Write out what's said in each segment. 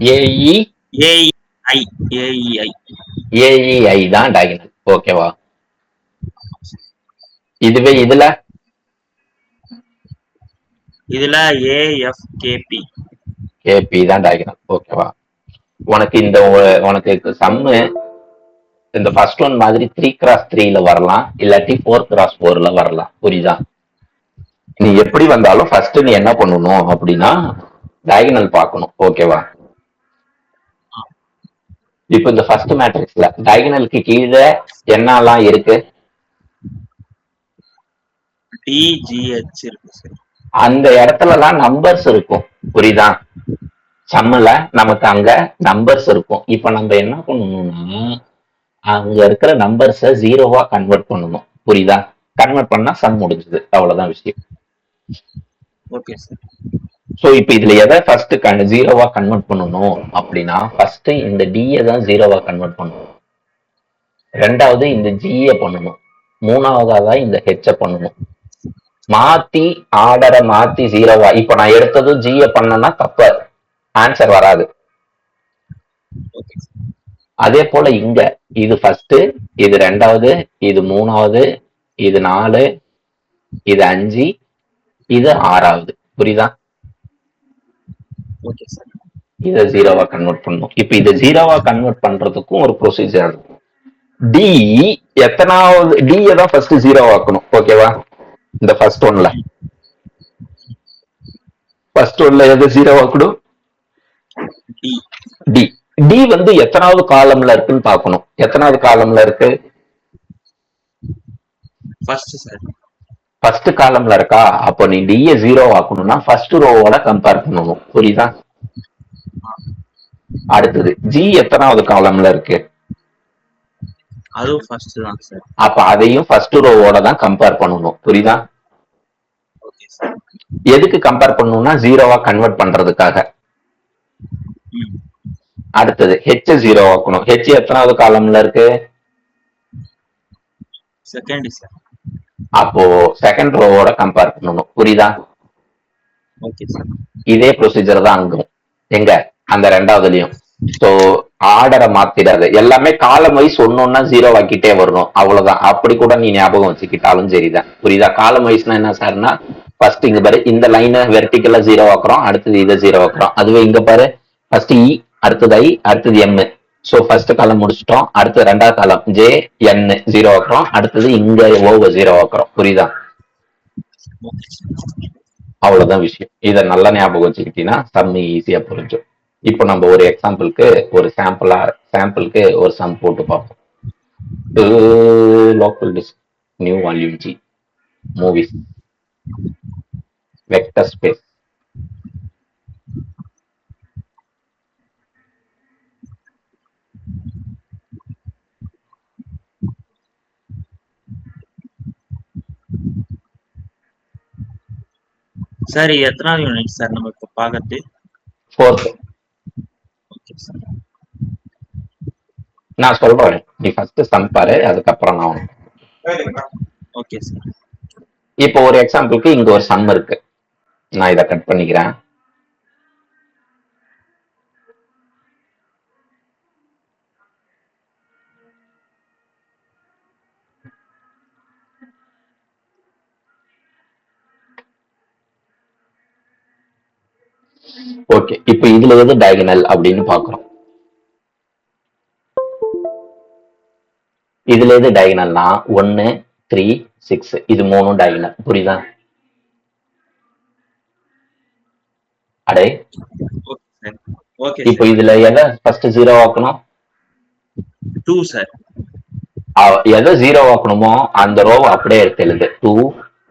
AE AEI AEI AEI தான் diagonal. ஓகேவா? இதுவே இதுல ஏஎஃப்கேபி கேபி தான் டயகனல். ஓகேவா? உனக்கு உனக்கு சம்மு இந்த ஃபர்ஸ்ட் ஒன் மாதிரி 3x3ல வரலாம், இல்லாட்டி 4x4ல வரலாம். புரியுதா? நீ எப்படி வந்தாலும் ஃபர்ஸ்ட் நீ என்ன பண்ணணும் அப்படின்னா டயகனல் பார்க்கணும். ஓகேவா? இப்போ இந்த ஃபர்ஸ்ட் மேட்ரிக்ஸ்ல டயகனலுக்கு கீழே என்னெல்லாம் இருக்கு? டிஜிஹெச் இருக்கு சார். அந்த இடத்துலலாம் நம்பர்ஸ் இருக்கும். புரியுதா? சம்முல நமக்கு அங்க நம்பர்ஸ் இருக்கும். இப்ப நம்ம என்ன பண்ணணும்னா அங்க இருக்கிற நம்பர்ஸை ஜீரோவா கன்வெர்ட் பண்ணணும். புரியுதா? கன்வெர்ட் பண்ணா சம் முடிஞ்சது. அவ்வளவுதான் விஷயம். Okay sir. ஸோ இப்போ இதுல எதை ஃபர்ஸ்ட் ஜீரோவா கன்வெர்ட் பண்ணணும் அப்படின்னா ஃபர்ஸ்ட் இந்த டியை தான் ஜீரோவா கன்வெர்ட் பண்ணணும். ரெண்டாவது இந்த ஜியை பண்ணணும். மூணாவதா தான் இந்த ஹெச்ச பண்ணணும். மாத்தி ஆர்டரை மாத்தி ஜீரோவா இப்ப நான் எடுத்ததும் ஜியை பண்ணனா தப்பு, ஆன்சர் வராது. அதே போல இங்க இது ஃபர்ஸ்ட், இது ரெண்டாவது, இது மூணாவது, இது 4, இது 5, இது 6வது. புரியுதா? இதை ஜீரோவா கன்வெர்ட் பண்ணணும். இப்ப இதை ஜீரோவா கன்வெர்ட் பண்றதுக்கும் ஒரு ப்ரொசீஜர் இருக்கு. டி எத்தனாவது டியை தான் ஃபர்ஸ்ட் ஜீரோ ஆக்கணும். ஓகேவா? இந்த ஃபர்ஸ்ட் ஒன்ல எது ஜீரோ ஆக்கணும்? டி. டி வந்து எத்தனாவது காலம்ல இருக்குன்னு பார்க்கணும். எத்தனாவது காலம்ல இருக்கு? ஃபர்ஸ்ட் காலம்ல இருக்கா? அப்போ நீ டிய ஜீரோ ஆக்கணும்னா ஃபர்ஸ்ட் ரோவோட கம்பேர் பண்ணணும். புரியுதா? அடுத்தது ஜி எத்தனாவது காலம்ல இருக்கு? அதுவும் ஃபர்ஸ்ட் தான் சார். அப்ப அதையும் ஃபர்ஸ்ட் ரோவோட தான் கம்பேர் பண்ணணும். புரியுதா? எதுக்கு கம்பேர் பண்ணணும்னா ஜீரோவா கன்வெர்ட் பண்றதுக்காக. அடுத்தது ஹெச் ஜீரோ ஆக்கணும். ஹெச் எத்தனாவது காலம்ல இருக்கு? Second sir. அப்போ செகண்ட் ரோவோட கம்பேர் பண்ணணும். புரியுதா? Okay sir. இதே ப்ரொசீஜர் தான் அங்கும். எங்க அந்த ரெண்டாவதுலயும். ஸோ ஆர்டரை மாத்திடாது. எல்லாமே காலம் வைஸ் ஒன்னொன்னா ஜீரோ ஆக்கிட்டே வரணும். அவ்வளவுதான். அப்படி கூட நீ ஞாபகம் வச்சுக்கிட்டாலும் சரிதான். புரியுதா? காலம் வைஸ்னா என்ன சார்னா ஃபர்ஸ்ட் இங்க பாரு, இந்த லைனை வெர்டிகலா ஜீரோ ஆக்குறோம், அடுத்தது இதை ஜீரோ ஆக்குறோம். அதுவே இங்க பாரு, ஃபர்ஸ்ட் இ, அடுத்தது ஐ, அடுத்தது எம். ஸோ ஃபர்ஸ்ட் காலம் முடிச்சிட்டோம். அடுத்தது ரெண்டாவது காலம் ஜே என் ஜீரோ ஆக்குறோம், அடுத்தது இங்க ஓவர் ஜீரோ ஆக்குறோம். புரியுதா? அவ்வளவுதான் விஷயம். இதை நல்லா ஞாபகம் வச்சுக்கிட்டீங்கன்னா சம் ஈஸியா புரிஞ்சும். இப்போ நம்ம ஒரு எக்ஸாம்பிளுக்கு ஒரு சாம்பிளுக்கு ஒரு சம் போட்டு பார்ப்போம். Local disk new volume G movies vector space. Sir எத்தனாவது யூனிட் சார் நம்ம இப்ப பார்க்கறது? 4th. நான் சொல்றேன், நீ ஃபர்ஸ்ட் சம் பாரு, அதுக்கப்புறம் நான். Okay sir. இப்போ ஒரு எக்ஸாம்பிளுக்கு இங்க ஒரு சம் இருக்கு. நான் இதை கட் பண்ணிக்கிறேன். ஓகே, இப்போ இதுல எது டயகனல் அப்படின்னு பாக்குறோம். இதுல எது டயகனல்னா 1, 3, 6 இது மூணும் டயகனல். புரியுதா? அடே இப்போ இதுல எதை ஃபர்ஸ்ட் ஜீரோ ஆக்கணும்? 2 சார். எதை ஜீரோ ஆக்கணுமோ அந்த ரோவை அப்படியே எடுத்து எழுது. 2,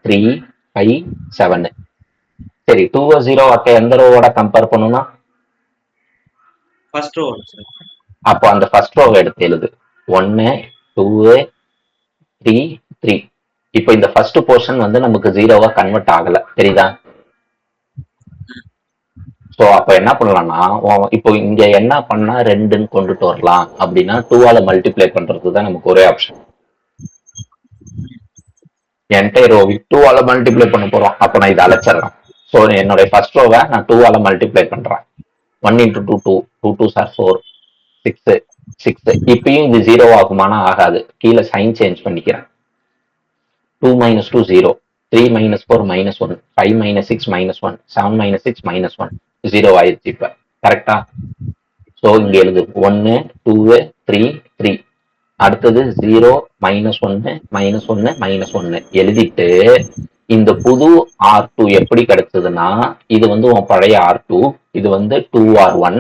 3, 5, 7. சரி, 2 ஜீரோ ஆக்க எந்த ரோவோட கம்பேர் பண்ணணும்? First row. அப்போ அந்த ஃபர்ஸ்ட் ரோவை எடுத்து எழுது. 1, 2, 3, 3. இப்போ இந்த ஃபர்ஸ்ட் போர்ஷன் வந்து நமக்கு ஜீரோவா கன்வெர்ட் ஆகல. தெரியுதா? ஸோ அப்ப என்ன பண்ணலாம்னா, இப்போ இங்க என்ன பண்ணா 2ன்னு கொண்டுட்டு வரலாம் அப்படின்னா 2ஆல மல்டிப்ளை பண்றது தான் நமக்கு ஒரே ஆப்ஷன். என்டையர் ரோவை 2ஆல மல்டிப்ளை பண்ண போறோம். அப்ப நான் இதை அழைச்சிடறேன். ஸோ என்னுடைய ஃபர்ஸ்ட் ரோவை நான் 2ஆல மல்டிப்ளை பண்றேன். 1 into 2 2, 2 2s are 4, 6 6. இப்பயும் இது 0 ஆகுமானா ஆகாது. கீழே சைன் சேஞ்ச் பண்ணிக்கிறேன். 2 minus 2 0, 3 minus 4 minus 1, 5 minus 6 minus 1, 7 minus 6 minus 1, 0 ஆயிடுச்சு இப்ப. கரெக்டா? ஸோ இங்க எழுது 1 2 3 3. அடுத்தது 0 -1 -1 -1 எழுதிட்டு இந்த புது R2 எப்படி கிடைச்சதுன்னா இது வந்து உன் பழைய R2, இது வந்து 2R1.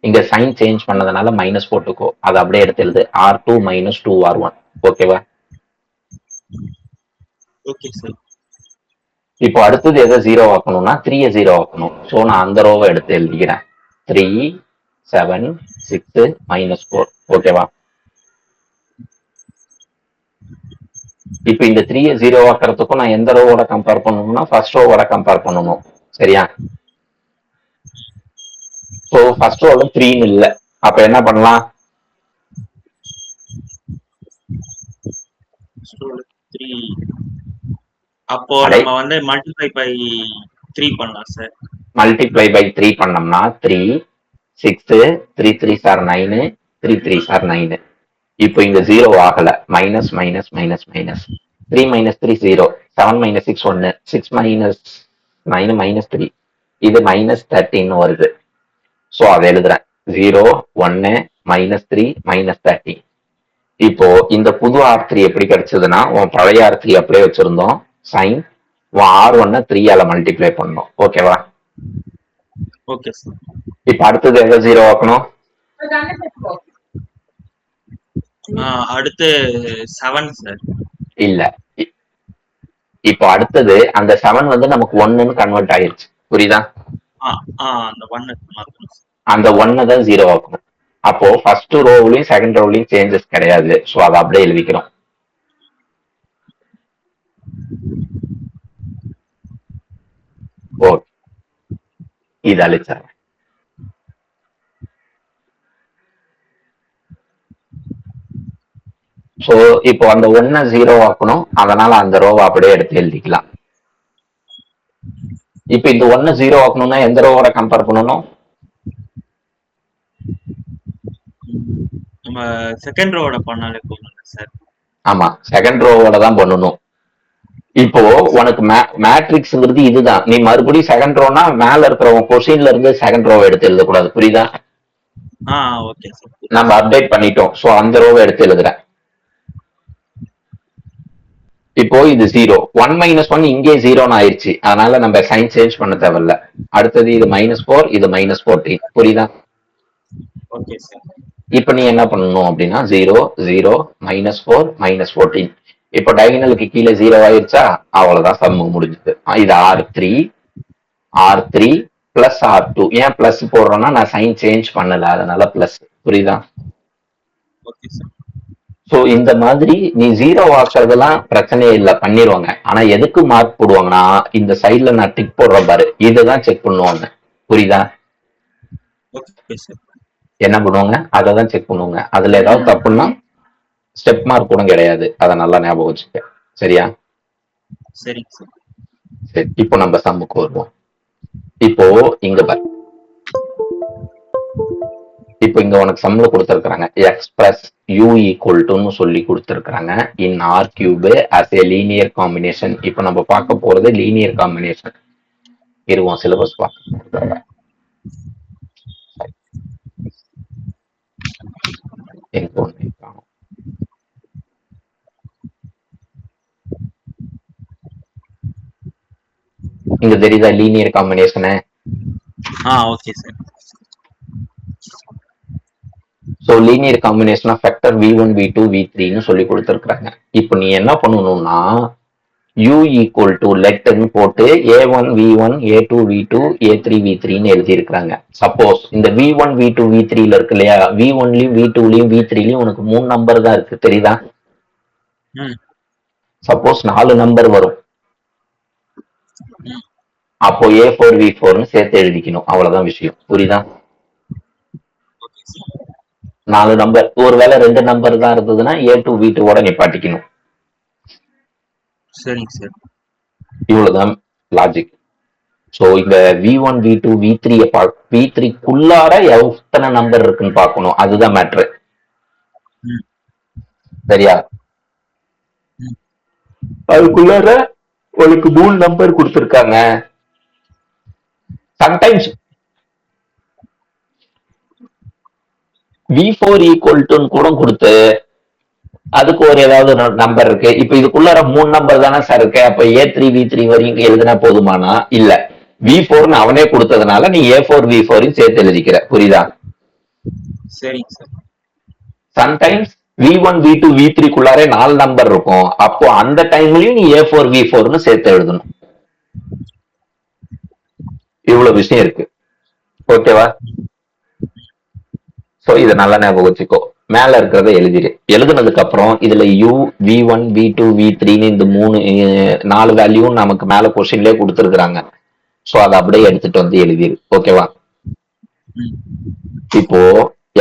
இங்க சைன் சேஞ்ச் பண்ணதுனால மைனஸ் போட்டுக்கோ, அதை அப்படியே எடுத்து எழுது R2 minus 2R1. ஓகேவா? Okay sir. இப்போ அடுத்தது எதை 0 ஆக்கணும்னா 3 0 ஆக்கணும். ஸோ நான் அந்த ரோவை எடுத்து எழுதிக்கிறேன். 3 7 6 -4. ஓகேவா? இப்ப இந்த 3 0 ஆக்கிறதுக்கும் நான் எந்த ரோவோட கம்பேர் பண்ணணும்னா ஃபர்ஸ்ட் ரோவோட கம்பேர் பண்ணணும். சரியா? ஸோ ஃபர்ஸ்ட் ரோல 3 இல்ல. அப்ப என்ன பண்ணலாம்? அப்போ நம்ம வந்து மல்டிப்ளை பை 3 பண்ணலாம் சார். மல்டிப்ளை பை 3 பண்ணோம்னா 3 6 3 3s are 9, 3 3s are 9. இப்போ இங்க 0 ஆகல. Minus minus minus minus 3 minus 3 0, 7 minus 6 1, 6 minus 9 minus 3, இது -13 வருது. ஸோ அதை எழுதுறேன் 0 1 -3 -13. இப்போ இந்த புது R3 எப்படி கிடைச்சதுன்னா உன் பழைய R3 அப்படியே வச்சிருந்தோம். சைன் உன் R1 3ஆல மல்டிப்ளை பண்ணணும். ஓகேவா? Okay sir. இப்ப அடுத்தது எதை 0 ஆக்கணும்? அடுத்து 7 சார். இல்ல, இப்போ அடுத்தது அந்த 7 வந்து நமக்கு 1ன்னு கன்வெர்ட் ஆயிருச்சு. புரியுதா? அந்த 1 அந்த 1 தான் 0 ஆக்கணும். அப்போ ஃபர்ஸ்ட் ரோவ்லயும் செகண்ட் ரோவ்லயும் சேஞ்சஸ் கிடையாது. ஸோ அதை அப்படியே எழுதிக்கிறோம். ஓகே, இது அழிச்சாங்க. ஸோ இப்போ அந்த 1 0 ஆக்கணும். அதனால அந்த ரோவை அப்படியே எடுத்து எழுதிக்கலாம். இப்ப இந்த 1 0 ஆக்கணும்னா எந்த ரோவோட கம்பேர் பண்ணணும்? நம்ம செகண்ட் ரோவோட பண்ணாலே போதும் சார். ஆமா, செகண்ட் ரோவோட தான் பண்ணணும். இப்போ உனக்கு மேட்ரிக்ஸ்ங்கிறது இதுதான். நீ மறுபடியும் செகண்ட் ரோனா மேல இருக்கிறவங்க கொஸ்டின்ல இருந்து செகண்ட் ரோவை எடுத்து எழுதக்கூடாது. புரியுதா? Okay sir. நம்ம அப்டேட் பண்ணிட்டோம். ஸோ அந்த ரோவை எடுத்து எழுதுறேன். இப்போ இது 0, 1 -1 இங்கே 0ன்னு ஆயிடுச்சு. அதனால நம்ம சைன் சேஞ்ச் பண்ண தேவையில்ல. அடுத்தது இது -4, இது -14. புரியுதா? Okay sir. இப்ப நீ என்ன பண்ணணும் அப்படின்னா 0 0 -4 -14. இப்போ டயகனலுக்கு கீழே 0 ஆயிடுச்சா? அவ்வளவுதான், சம்மு முடிஞ்சது. இது R3 பிளஸ் R2. ஏன் பிளஸ் போடுறோம்னா நான் சைன் சேஞ்ச் பண்ணல, அதனால பிளஸ். புரியுதா? Okay sir. ஸோ இந்த மாதிரி நீ 0 ஆக்குறதெல்லாம் பிரச்சனையே இல்லை, பண்ணிடுவாங்க. ஆனா எதுக்கு மார்க் போடுவாங்கன்னா இந்த சைட்ல நான் டிக் போடுறேன் பாரு, இதுதான் செக் பண்ணுவாங்க. புரியுதா? என்ன பண்ணுவாங்க? அதை தான் செக் பண்ணுவாங்க. அதுல ஏதாவது தப்புன்னா ஸ்டெப் மார்க் கூட கிடையாது. அதை நல்லா ஞாபகம் வச்சுக்க. சரியா? சரி சார். சரி, இப்போ நம்ம சம்முக்கு வருவோம். இப்போ இங்க பாரு, இப்போ இங்க உனக்கு சம்ல கொடுத்திருக்காங்க எக்ஸ்பிரஸ் u ஈக்குவல் டுன்னு சொல்லி கொடுத்திருக்காங்க இன் R cube as a linear combination. இப்போ நம்ம பார்க்க போறது லீனியர் காம்பினேஷன். இருவோம் சிலபஸ் பார்க்க. இங்க தெரியுதா linear combination? Okay sir. So linear combination of vector v1 v2 v3ன்னு சொல்லி கொடுத்துருக்காங்க. இப்போ நீ என்ன பண்ணணும்னா u ஈக்குவல் டு லெட்னு போட்டு a1 v1 a2 v2 a3 v3ன்னு எழுதியிருக்கிறாங்க. சப்போஸ் இந்த v1 v2 v3ல இருக்கு இல்லையா, v1லயும் v2லயும் v3லயும் உனக்கு 3 நம்பர் தான் இருக்கு. தெரியுதா? சப்போஸ் 4 நம்பர் வரும், அப்போ a4 v4ன்னு சேர்த்து எழுதிக்கணும். அவ்வளவுதான் விஷயம். புரியுதா? 4 நம்பர், ஒருவேளை 2 நம்பர் தான் இருந்ததுன்னா a2 v2ஓட நிப்பாட்டிக்கணும். சரிங்க சார். இவ்வளவுதான் லாஜிக். சோ இந்த V1 V2 V3 V3குள்ளார எத்தனை நம்பர் இருக்குன்னு பார்க்கணும், அதுதான் மேட்ரு. சரியா? அதுக்குள்ளார உங்களுக்கு 3 நம்பர் கொடுத்துருக்காங்க. சம்டைம்ஸ் V4 ஈக்குவல் டு கூட கொடுத்து அதுக்கு ஒரு ஏதாவது நம்பர் இருக்கு. இப்ப இதுக்குள்ளார 3 நம்பர் தானே சார் இருக்கு, அப்ப A3 V3 வரைக்கும் எழுதினா போதுமானா? இல்ல, V4 அவனே கொடுத்ததுனால நீ A4 V4 சேர்த்து எழுதிக்கிற. புரியுதா? சரிங்க sir. Sometimes V1 V2 V3குள்ளாரே 4 number இருக்கும், அப்போ அந்த டைம்லயும் நீ A4 V4னு சேர்த்து எழுதணும். இவ்வளவு விஷயம் இருக்கு. ஓகேவா? சோ இத நல்லா ஞாபகம் வச்சுக்கோ. மேல இருக்கிறத எழுதிரு. எழுதுனதுக்கு அப்புறம் இதுல U V1 V2 V3ன்னு இந்த 4 வேல்யூ நமக்கு மேல கொஸ்டின்லயே கொடுத்துருக்காங்க. சோ அதை அப்படியே எடுத்துட்டு வந்து எழுதிரு. ஓகேவா? இப்போ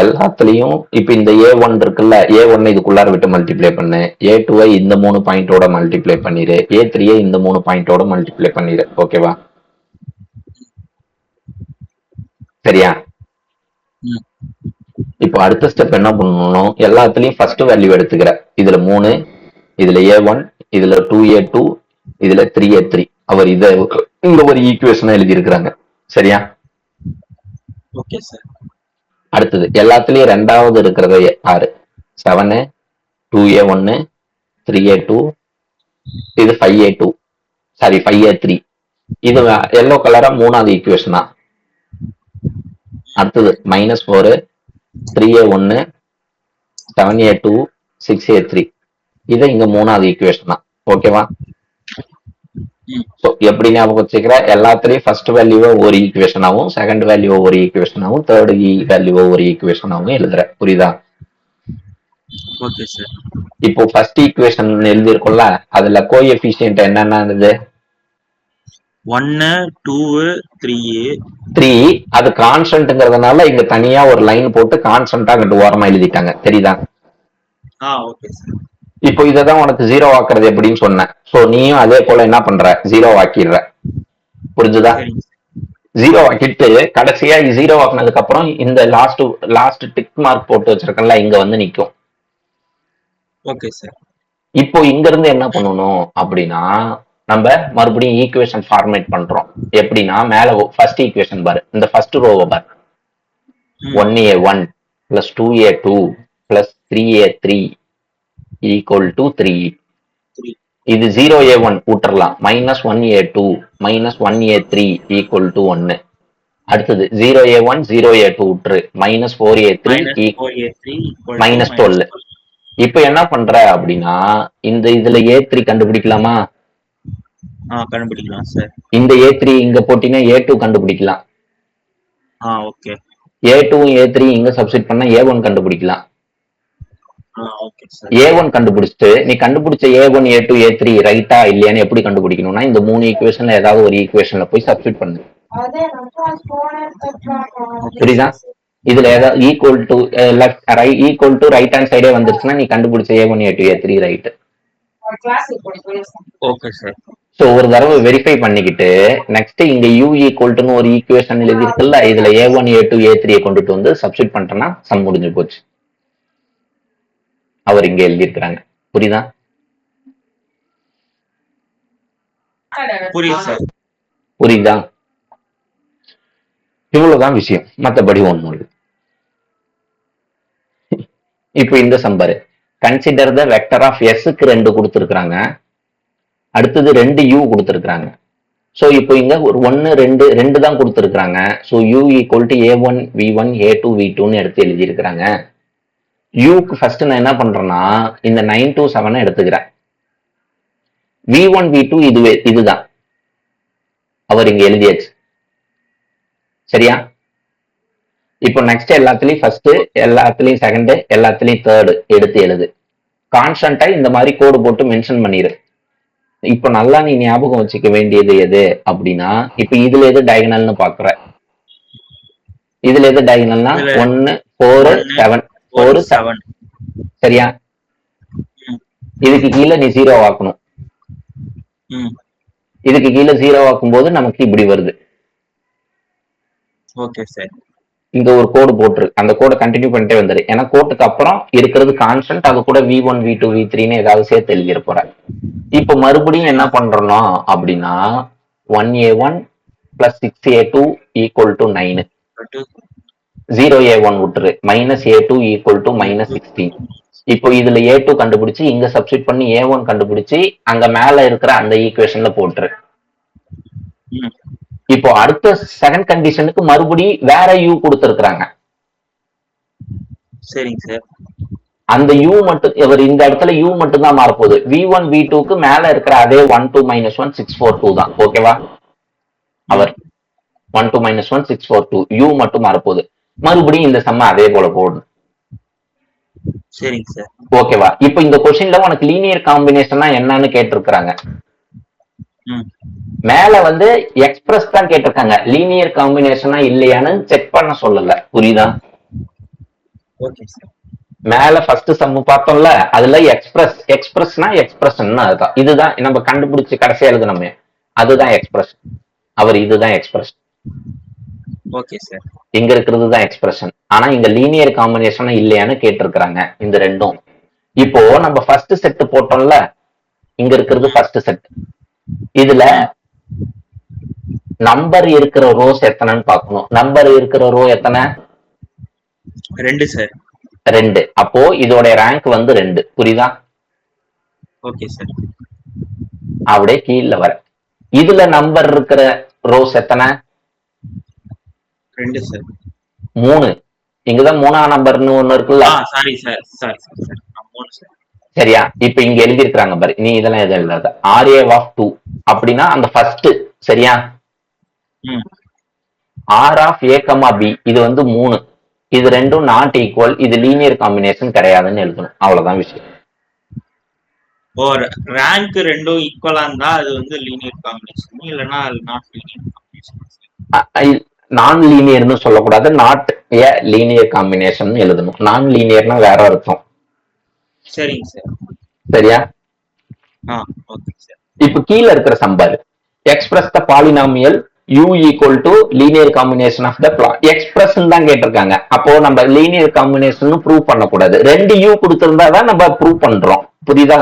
எல்லாத்துலயும் இப்ப இந்த A1 இருக்குல்ல, A1 இதுக்குள்ளார விட்டு மல்டிப்ளை பண்ணு, A2 இந்த 3 பாயிண்டோட மல்டிப்ளை பண்ணிரு, A3 இந்த 3 பாயிண்டோட மல்டிப்ளை பண்ணிரு. ஓகேவா? சரியா? இப்போ அடுத்த ஸ்டெப் என்ன பண்ணணும், எல்லாத்துலயும் ஃபர்ஸ்ட் வேல்யூ எடுத்துக்கிற. இதுல 3, இதுல A1, இதுல 2A2, இதுல 3A3. அவர் இத இந்த ஒரு ஈக்குவேஷன் எழுதி இருக்கிறாங்க. சரியா? Okay sir. அடுத்தது எல்லாத்துலயும் ரெண்டாவது இருக்கிறத 6, 7, 2A1, 3A2, இது 5A2, சாரி 5A3. இது எல்லோ கலரா மூணாவது ஈக்குவேஷனா. அடுத்தது -4, 3A1, 7A2, 6A3. இது இங்க மூணாவது ஈக்குவேஷன் தான். ஓகேவா? எப்படி ஞாபகம் வச்சுக்கிற, எல்லாத்துலயும் ஃபர்ஸ்ட் வேல்யூவை ஒரு ஈக்குவேஷனாவும், செகண்ட் வேல்யூவை ஒரு ஈக்குவேஷனாவும், தேர்ட் வேல்யூவை ஒரு ஈக்குவேஷனாவும் எழுதுற. புரியுதா? Okay sir. இப்போ ஃபர்ஸ்ட் ஈக்குவேஷன் எழுதிருக்கோம்ல, அதுல கோஎஃபிஷியன்ட் என்னென்னது? 1, 2, 3. அது கான்ஸ்டன்ட்ங்கிறதுனால இங்க தனியா ஒரு லைன் போட்டு கான்ஸ்டன்டா அங்கிட்டு ஓரமா எழுதிட்டாங்க. தெரியுதா? Okay sir. இப்போ இததான் உனக்கு 0 ஆக்குறது எப்படின்னு சொன்னேன். சோ நீயும் அதே போல என்ன பண்ற, 0 ஆக்கிடுற. புரிஞ்சுதா? 0 ஆக்கிட்டு கடைசியா 0 ஆக்குனதுக்கு அப்புறம் இந்த லாஸ்ட் டிக் மார்க் போட்டு வச்சிருக்கல, இங்க வந்து நிக்கும். Okay sir. இப்போ இங்க இருந்து என்ன பண்ணணும் அப்படின்னா, நம்ம மறுபடியும் ஈக்குவேஷன் ஃபார்மேட் பண்றோம். எப்படின்னா, மேல ஃபர்ஸ்ட் ஈக்குவேஷன் பாரு, இந்த ஃபர்ஸ்ட் ரோவை பாரு. 1A1 plus 2A2 plus 3A3 equal to 3. இது 0A1 விட்டுறலாம், -1A2 -1A3 equal to 1. அடுத்தது 0A1 0A2 விட்டுரு, -4A3 -12. இப்ப என்ன பண்ற அப்படின்னா, இந்த இதுல A3 கண்டுபிடிக்கலாமா? கண்டுபிடிக்கலாம் சார். இந்த A3 இங்க போட்டீங்கன்னா A2 கண்டுபிடிக்கலாம். ஓகே. A2 A3 இங்க சப்ஸ்டிட் பண்ணா A1 கண்டுபிடிக்கலாம். Okay sir. A1 கண்டுபிடிச்சிட்டு நீ கண்டுபிடிச்ச A1 A2 A3 ரைட்டா இல்லையான்னு எப்படி கண்டுபிடிக்கணும்னா, இந்த 3 ஈக்குவேஷன்ல ஏதாவது ஒரு ஈக்குவேஷன்ல போய் சப்ஸ்டிட் பண்ணு. புரியுதா? இதுல ஏதாவது equal to equal to right hand சைடே வந்துருச்சுன்னா நீ கண்டுபிடிச்ச A1 A2 A3 right. Okay sir. So ஒரு தடவை வெரிஃபை பண்ணிக்கிட்டு நெக்ஸ்ட் இங்க U ஈக்குவல் டுன்னு ஒரு ஈக்குவேஷன் எழுதி இருக்குல்ல, இதுல A1 A2 A3 கொண்டுட்டு வந்து சப்ஸ்டிட் பண்ணிட்டேன்னா சம் முடிஞ்சு போச்சு. அவர் இங்க எழுதி இருக்கிறாங்க. புரியுதா? புரியுதா? இவ்வளவுதான் விஷயம், மற்றபடி ஒண்ணும் இல்லை. இப்போ இந்த சம்பரு கன்சிடர் த வெக்டர் ஆஃப் எஸ்க்கு 2 கொடுத்துருக்காங்க, அடுத்தது 2 U கொடுத்துருக்காங்க. ஸோ இப்போ இங்க ஒரு 1 2 தான் கொடுத்துருக்காங்க. So U equal to A1 V1 A2 V2ன்னு எடுத்து எழுதியிருக்கிறாங்க. யூக்கு ஃபர்ஸ்ட் நான் என்ன பண்றேன்னா, இந்த 9 to 7 எடுத்துக்கிறேன். V1 V2 இதுதான் அவர் இங்க எழுதியாச்சு. சரியா? இப்போ நெக்ஸ்ட் எல்லாத்துலயும் ஃபர்ஸ்ட், எல்லாத்துலயும் செகண்ட், எல்லாத்துலயும் தேர்ட் எடுத்து எழுது. கான்ஸ்டன்டா இந்த மாதிரி கோடு போட்டு மென்ஷன் பண்ணிரு. இப்போ நல்லா நீ ஞாபகம் வச்சுக்க வேண்டியது எது அப்படின்னா, இப்ப இதுல எது டயகனல்னு பாக்குற, இதுல எது டயகனல்னா 1 4 7 4 7. சரியா? இதுக்கு கீழே நீ 0 ஆக்கணும். இதுக்கு கீழே 0 ஆக்கும் போது நமக்கு இப்படி வருது. Okay sir. இங்க ஒரு கோடு போட்டுரு, அந்த கோடை கண்டினியூ பண்ணிட்டே வந்துரு. ஏன்னா கோட்டுக்கு அப்புறம் இருக்கிறது கான்ஸ்டன்ட், அது கூட V1 V2 V3ன்னு ஏதாவது சேர்த்து எழுதிட போற. இப்போ மறுபடியும் என்ன பண்றோம் அப்படின்னா 1A1 plus 6A2 equal to 9. 0A1 விட்டுரு, -A2 equal to -16. இப்போ இதுல A2 கண்டுபிடிச்சு இங்க சப்ஸ்டிட் பண்ணி A1 கண்டுபிடிச்சு அங்க மேல இருக்கிற அந்த ஈக்குவேஷன்ல போட்டுரு. இப்போ அடுத்த செகண்ட் கண்டிஷனுக்கு மறுபடி வேற u கொடுத்திருக்காங்க. சரிங்க சார். அந்த u மட்டும் இவர் இந்த இடத்துல u மட்டும் தான் மாறப்போகுது. V1 V2க்கு மேல இருக்கிற அதே 1 2 -1 642 தான். ஓகேவா? அவர் 1 2 -1 642 u மட்டும் மாறப்போகுது. மறுபடியும் இந்த சம்ம அதே போல போடணும். சரிங்க சார். ஓகேவா? இப்போ இந்த கொஸ்டின்ல உனக்கு லீனியர் காம்பினேஷனா என்னன்னு கேட்டிருக்காங்க. மேல வந்து எக்ஸ்பிரஸ் தான் கேட்டிருக்காங்க, லீனியர் காம்பினேஷனா இல்லையான்னு செக் பண்ண சொல்லல. புரியுதா? Okay sir. மேல ஃபர்ஸ்ட் சம் பார்த்தோம்ல, அதுல எக்ஸ்பிரஸ்னா எக்ஸ்பிரஷன் அதுதான். இதுதான் நம்ம கண்டுபிடிச்சு கடைசியா எழுதணுமே, அதுதான் எக்ஸ்பிரஷன். அவர் இதுதான் எக்ஸ்பிரஷன். Okay sir. இங்க இருக்கிறது தான் எக்ஸ்பிரஷன். ஆனா இங்க லீனியர் காம்பினேஷனா இல்லையான்னு கேட்டிருக்காங்க இந்த ரெண்டும். இப்போ நம்ம ஃபர்ஸ்ட் செட் போட்டோம்ல, இங்க இருக்கிறது ஃபர்ஸ்ட் செட். இதுல நம்பர் இருக்கிற ரோஸ் எத்தனைன்னு பார்க்கணும். நம்பர் இருக்கிற ரோ எத்தனை? 2 சார். 2. அப்போ இதோட ரேங்க் வந்து 2. புரியுதா? Okay sir. அப்படியே கீழே வர இதுல நம்பர் இருக்கிற ரோஸ் எத்தனை? 2 சார். 3. இங்கதான் 3ஆம் நம்பர்னு ஒண்ணு இருக்குல்ல. Sorry sir. Sorry sir. 3 sir. சரியா? இப்ப இங்க எழுதி இருக்கிறாங்க பாரு, நீ இதெல்லாம் எதுவும் எழுதாத. RA of 2 அப்படின்னா அந்த ஃபர்ஸ்ட். சரியா? R of A, B இது வந்து 3. இது ரெண்டும் நாட் ஈக்குவல், இது லீனியர் காம்பினேஷன் கிடையாதுன்னு எழுதணும். அவ்வளவுதான் விஷயம். ரேங்க் ரெண்டும் ஈக்குவலா இருந்தா அது வந்து லீனியர் காம்பினேஷன், இல்லனா நாட் லீனியர் காம்பினேஷன். நான் லீனியர்னு சொல்லக்கூடாது, நாட் ஏ லீனியர் காம்பினேஷன் எழுதணும். நான் லீனியர்னா வேற அர்த்தம். சரிங்க சார். சரியா? Okay sir. இப்ப கீழ இருக்கிற சம்பாரு, express the polynomial u equal to linear combination of the expression தான் கேட்டிருக்காங்க. அப்போ நம்ம லீனியர் காம்பினேஷன் ப்ரூவ் பண்ணக்கூடாது. 2 u கொடுத்திருந்தா தான் நம்ம ப்ரூவ் பண்றோம். புரியுதா?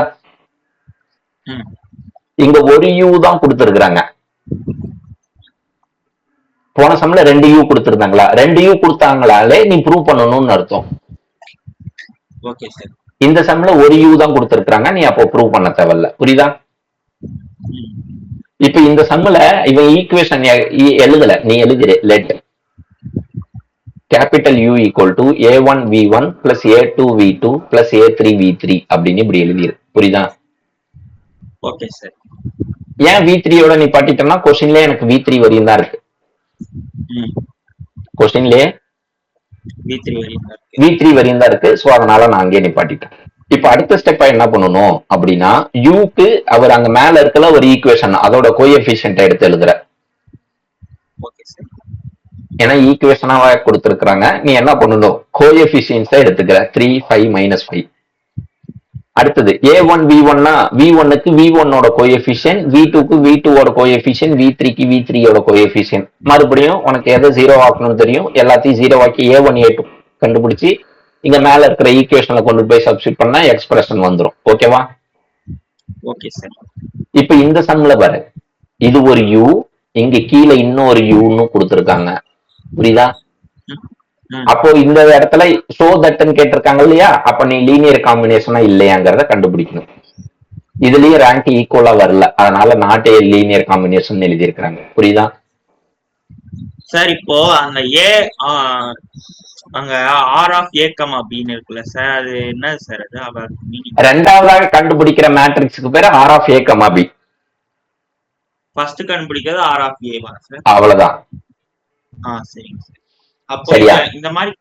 இங்க ஒரு u தான் கொடுத்திருக்காங்க. போன சம்ல 2 u கொடுத்திருந்தாங்களா? 2 u கொடுத்தாங்களாலே நீ ப்ரூவ் பண்ணணும்னு அர்த்தம். Okay sir. இந்த சம்ல ஒரு u தான் கொடுத்திருக்காங்க, நீ அப்போ ப்ரூவ் பண்ண தேவையில்ல. புரியுதா? இப்ப இந்த சம்ல இவன் ஈக்குவேஷன் எழுதல, நீ எழுதிரு. Let capital U equal to A1 V1 plus A2 V2 plus A3 V3 அப்படின்னு இப்படி எழுதிரு. புரியுதா? Okay sir. ஏன் V3யோட நீ பாட்டிட்டோம்னா கொஸ்டின்லயே எனக்கு V3 வரையும் தான் இருக்கு. கொஸ்டின்லயே V3 வரையும் தான் இருக்கு. சோ அதனால நான் அங்கேயே நிப்பாட்டிட்டேன். இப்ப அடுத்த ஸ்டெப்பா என்ன பண்ணணும் அப்படின்னா, யூக்கு அவர் அங்க மேல இருக்கல ஒரு ஈக்குவேஷன், அதோட கோஎஃபிஷியன்ட் எடுத்து எழுதுற. ஏன்னா ஈக்குவேஷனாவா கொடுத்திருக்காங்க, நீ என்ன பண்ணணும், கோஎஃபிஷியன்ஸா எடுத்துக்கிற. 3 5 -5. அடுத்தது A1 V1னா V1க்கு V1ஓட கோஎஃபிஷியன்ட், V2க்கு V2ஓட கோஎஃபிஷியன்ட், V3க்கு V3ஓட கோஎஃபிஷியன்ட். மறுபடியும் உனக்கு எதை 0 ஆக்கணும்னு தெரியும், எல்லாத்தையும் 0 ஆக்கி A1 A2 கண்டுபிடிச்சு இங்க மேல இருக்கிற ஈக்குவேஷன்ல கொண்டு போய் சப்ஸ்டிட் பண்ணா எக்ஸ்பிரஷன் வந்துரும். ஓகேவா? Okay sir. இப்ப இந்த சம்ல பாரு, இது ஒரு u, இங்க கீழே இன்னொரு uன்னு கொடுத்திருக்காங்க. புரியுதா? அப்போ இந்த இடத்துல ஷோ தட்னு கேட்டிருக்காங்க இல்லையா? அப்ப நீ லீனியர் காம்பினேஷனா இல்லையாங்கிறத கண்டுபிடிக்கணும். இதுலயே ரேங்க் ஈக்குவலா வரல, அதனால நாட் ஏ லீனியர் காம்பினேஷன் எழுதி இருக்கிறாங்க. புரியுதா சார்? இப்போ அந்த ஏ அங்க ஆர் ஆஃப் ஏ கமா பின்னு இருக்குல்ல சார், அது என்ன சார்? அது ரெண்டாவதாக கண்டுபிடிக்கிற மேட்ரிக்ஸ்க்கு பேரு R of A comma B. First கண்டுபிடிக்கிறது ஆர் ஆஃப் ஏ சார். அவ்வளவுதான். சரிங்க சார். அப்போ இந்த மாதிரி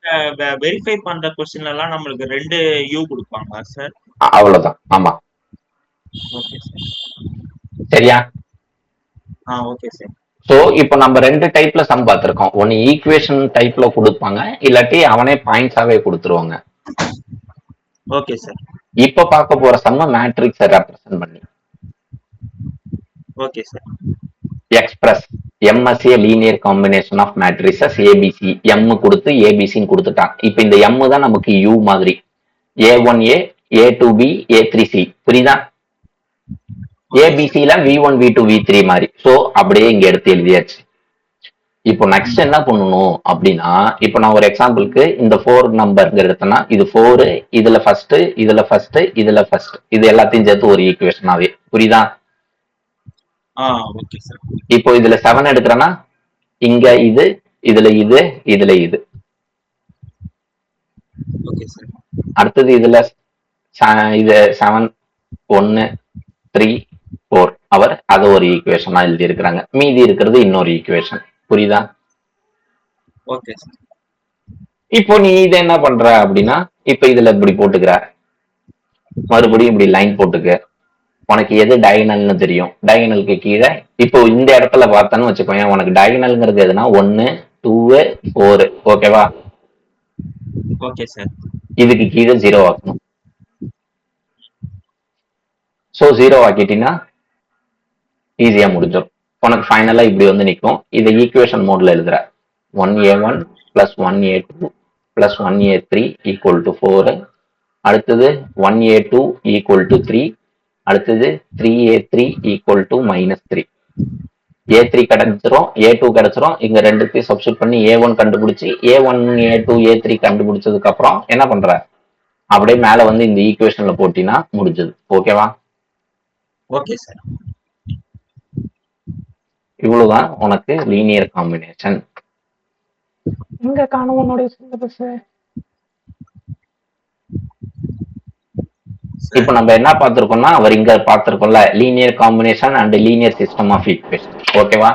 வெரிஃபை பண்ற क्वेश्चनல எல்லாம் நமக்கு 2 u கொடுப்பாங்களா சார்? அவ்வளவுதான். ஆமா. Okay sir. சரியா? Okay sir. சோ இப்போ நம்ம 2 டைப்ல சம் பார்த்திருக்கோம். ஒன்னு ஈக்குவேஷன் டைப்ல கொடுப்பாங்க, இல்லாட்டி அவனே பாயிண்ட்ஸாவே கொடுத்துருவாங்க. Okay sir. இப்ப பார்க்க போற சம் மேட்ரிக்ஸ் ரெப்ரசன்ட் பண்ணி. Okay sir. Express MSA linear combination of matrices ABC M கொடுத்து ஏபிசின்னு கொடுத்துட்டான். இப்ப இந்த எம் தான் நமக்கு யூ மாதிரி. A1A, A2B, A3C புரியுதா? ஏபிசில V1, V2, V3 மாதிரி. சோ அப்படியே இங்க எடுத்து எழுதியாச்சு. இப்போ நெக்ஸ்ட் என்ன பண்ணணும் அப்படின்னா, இப்போ நான் ஒரு எக்ஸாம்பிளுக்கு இந்த 4 நம்பர் எடுத்தேன்னா இது 4, இதுல ஃபர்ஸ்ட், இதுல ஃபர்ஸ்ட், இதுல ஃபர்ஸ்ட், இது எல்லாத்தையும் சேர்த்து ஒரு ஈக்குவேஷனாவே புரியுதா? Okay sir. இப்போ இதுல 7 எடுக்கிறேன்னா இங்க இது, இதுல இது, இதுல இது. Okay sir. அடுத்தது இதுல இது 7, 1, 3, 4 அவர் அதை ஒரு ஈக்குவேஷனா எழுதி இருக்கிறாங்க. மீதி இருக்கிறது இன்னொரு ஈக்குவேஷன். புரியுதா? Okay sir. இப்போ நீ இதை என்ன பண்ற அப்படின்னா, இப்ப இதுல இப்படி போட்டுக்கிற, மறுபடியும் இப்படி லைன் போட்டுக்க. உனக்கு எது டயகனல்னு தெரியும். டயகனலுக்கு கீழே இப்போ இந்த இடத்துல பார்த்தேன்னு வச்சுக்கோங்க, உனக்கு டயகனல்ங்கிறது எதுனா 1, 2, 4 ஓகேவா? Okay sir. இதுக்கு கீழே 0 ஆக்கணும். சோ 0 ஆக்கிட்டீங்கன்னா ஈஸியா முடிஞ்சிடும். உனக்கு ஃபைனலா இப்படி வந்து நிற்கும். இதை ஈக்குவேஷன் மோட்ல எழுதுற 1A1 plus 1A2 plus 1A3 equal to 4. அடுத்தது 1A2 equal to 3. அடுத்தது 3A3 equal to -3. A3 கிடைச்சிரும், A2 கிடைச்சிரும். இங்க ரெண்டுத்தையும் சப்ஸ்டிட் பண்ணி A1 கண்டுபிடிச்சு A1, A2, A3 கண்டுபிடிச்சதுக்கு அப்புறம் என்ன பண்ற, அப்படியே மேல வந்து இந்த ஈக்குவேஷன்ல போட்டினா முடிஞ்சது. ஓகேவா? Okay sir. இவ்வளவுதான் உனக்கு லீனியர் காம்பினேஷன். இங்க காணும் உன்னுடைய சிலபஸ். இப்போ நம்ம என்ன பார்த்திருக்கோம்னா, அவர் இங்க பார்த்திருக்கோம்ல, linear combination and linear system of equation. ஓகேவா?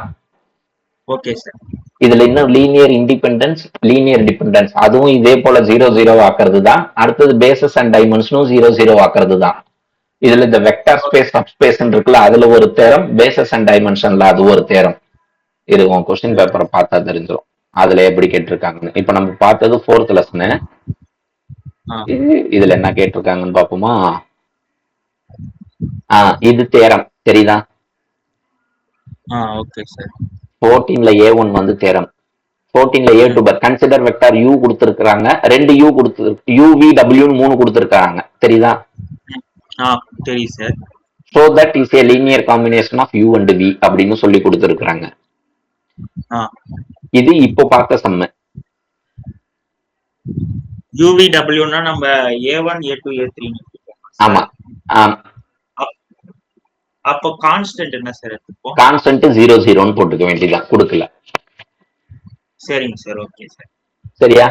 Okay sir. இதுல இன்னும் லீனியர் இண்டிபெண்டன்ஸ், லீனியர் டிபெண்டன்ஸ், அதுவும் இதே போல 0, 0 ஆக்குறது தான். அடுத்தது பேசஸ் அண்ட் டைமென்ஷனும் 0, 0 ஆக்குறது தான். இதுல இந்த வெக்டார் ஸ்பேஸ், சப்ஸ்பேஸ் இருக்குல்ல, அதுல ஒரு தேரம், பேசஸ் அண்ட் டைமென்ஷன்ல அது ஒரு தேரம். இது உன் கொஸ்டின் பேப்பரை பார்த்தா தெரிஞ்சிடும் அதுல எப்படி கேட்டிருக்காங்கன்னு. இப்ப நம்ம பார்த்தது 4th லெசன். இதுல என்ன கேட்டிருக்காங்கன்னு பாப்போமா? இது தேரம் தெரியுதா? Okay sir. 14ல A1 வந்து தேரம். 14ல A2 கன்சிடர் வெக்டார் U கொடுத்திருக்காங்க. 2 U கொடுத்து UVW 3 கொடுத்திருக்காங்க. தெரியுதா? தெரியும் sir. So that is a linear combination of U and V அப்படின்னு சொல்லி கொடுத்திருக்காங்க. இது இப்போ பார்த்த சம்ம. UVWனா நம்ம A1, A2, A3. ஆமா. அப்போ கான்ஸ்டன்ட் என்ன சார் எடுத்துப்போம்? கான்ஸ்டன்ட் 0, 0ன்னு போட்டுக்க வேண்டியதான். கொடுக்கல. சரிங்க சார். Okay sir. சரியா?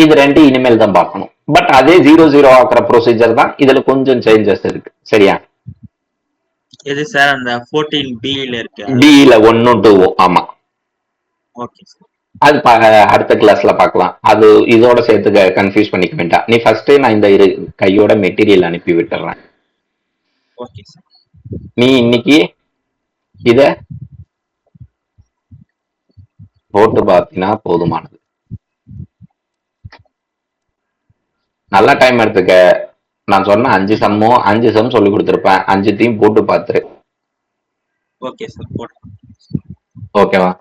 இது ரெண்டு இனிமேல் தான் பார்க்கணும். பட் அதே 0, 0 ஆக்குற ப்ரொசீஜர் தான். இதுல கொஞ்சம் சேஞ்சஸ் இருக்கு. சரியா? எது சார்? அந்த 14B ல இருக்கு. B ல 1, 2 ஆமா. Okay sir. அது அடுத்த கிளாஸ்ல பார்க்கலாம். அது இதோட சேர்த்து கன்ஃபியூஸ் பண்ணிக்க வேண்டாம். நீ ஃபர்ஸ்ட் நான் இந்த கையோட மெட்டீரியல் அனுப்பி விட்டுறேன். Okay sir. நீ இன்னைக்கு இத போட்டு பார்த்தீங்கன்னா போதுமானது. நல்ல டைம் எடுத்துக்க. நான் சொன்ன 5 சம் சொல்லி கொடுத்துருப்பேன். 5த்தையும் போட்டு பார்த்துரு. Okay sir. ஓகேவா?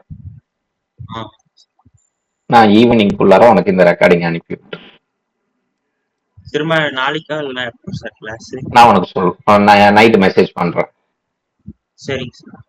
நான் ஈவினிங் குள்ளார உனக்கு இந்த ரெக்கார்டிங் அனுப்பி விட்டுறேன். திரும்ப நாளைக்கா இல்ல எப்போ சார் கிளாஸ்? நான் உனக்கு நைட் மெசேஜ் பண்றேன். சரிங்க சார்.